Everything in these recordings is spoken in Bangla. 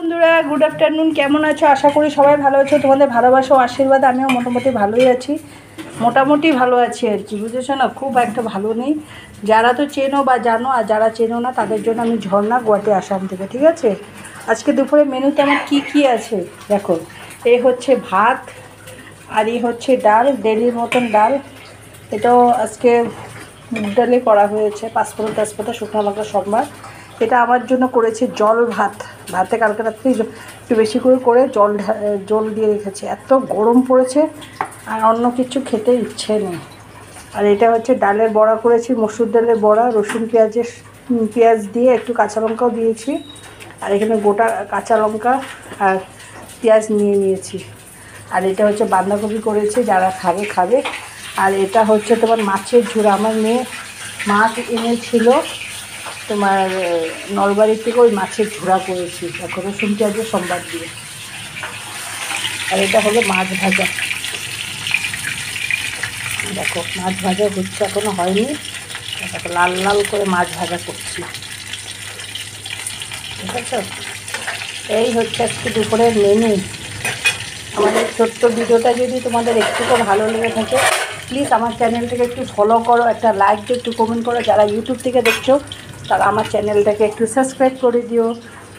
বন্ধুরা, গুড আফটারনুন। কেমন আছো? আশা করি সবাই ভালো আছো। তোমাদের ভালোবাসা ও আশীর্বাদ আমিও মোটামুটি ভালোই আছি। মোটামুটি ভালো আছি আর কি, বুঝেছো না? খুব একটা ভালো নেই। যারা তো চেনো বা জানো, আর যারা চেনো না তাদের জন্য আমি ঝর্ণা, গুয়াহাটি, আসাম থেকে। ঠিক আছে, আজকে দুপুরে মেনুতে আমার কি আছে দেখো। এই হচ্ছে ভাত, আর এই হচ্ছে ডাল, ডেলির মতন ডাল। এটাও আজকে মুগ ডালে করা হয়েছে, পাঁচফোড়ন টাচফোড়ন, শুকনো লঙ্কা, সোমবার। এটা আমার জন্য করেছে জল ভাত। ভাতে কালকে রাত্রেই একটু বেশি করে জল দিয়ে রেখেছে। এত গরম পড়েছে আর অন্য কিছু খেতে ইচ্ছে নেই। আর এটা হচ্ছে ডালের বড়া করেছি, মসুর ডালের বড়া, রসুন পেঁয়াজ দিয়ে একটু কাঁচা লঙ্কাও দিয়েছি। আর এখানে গোটা কাঁচা লঙ্কা আর পেঁয়াজ নিয়েছি। আর এটা হচ্ছে বাঁধাকপি করেছি, যারা খাবে। আর এটা হচ্ছে তোমার মাছের ঝোড়া। আমার মেয়ে মাছ এনেছিল তোমার নলবাড়ির থেকে, ওই মাছের ঝোড়া করেছি এখন রসুন পেঁয়াজের সোমবার দিয়ে। আর এটা হলো মাছ ভাজা। দেখো মাছ ভাজা হচ্ছে, এখনও হয়নি। দেখো লাল লাল করে মাছ ভাজা করছি, ঠিক আছে? এই হচ্ছে আজকে দুপুরের মেনু। আমাদের ছোট্ট ভিডিওটা যদি তোমাদের একটুকু ভালো লেগে থাকে, প্লিজ আমার চ্যানেলটাকে একটু ফলো করো, একটা লাইক দিও, একটু কমেন্ট করো। যারা ইউটিউব থেকে দেখছো তারা আমার চ্যানেলটাকে একটু সাবস্ক্রাইব করে দিও।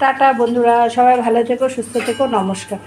টাটা বন্ধুরা, সবাই ভালো থেকো, সুস্থ থেকো, নমস্কার।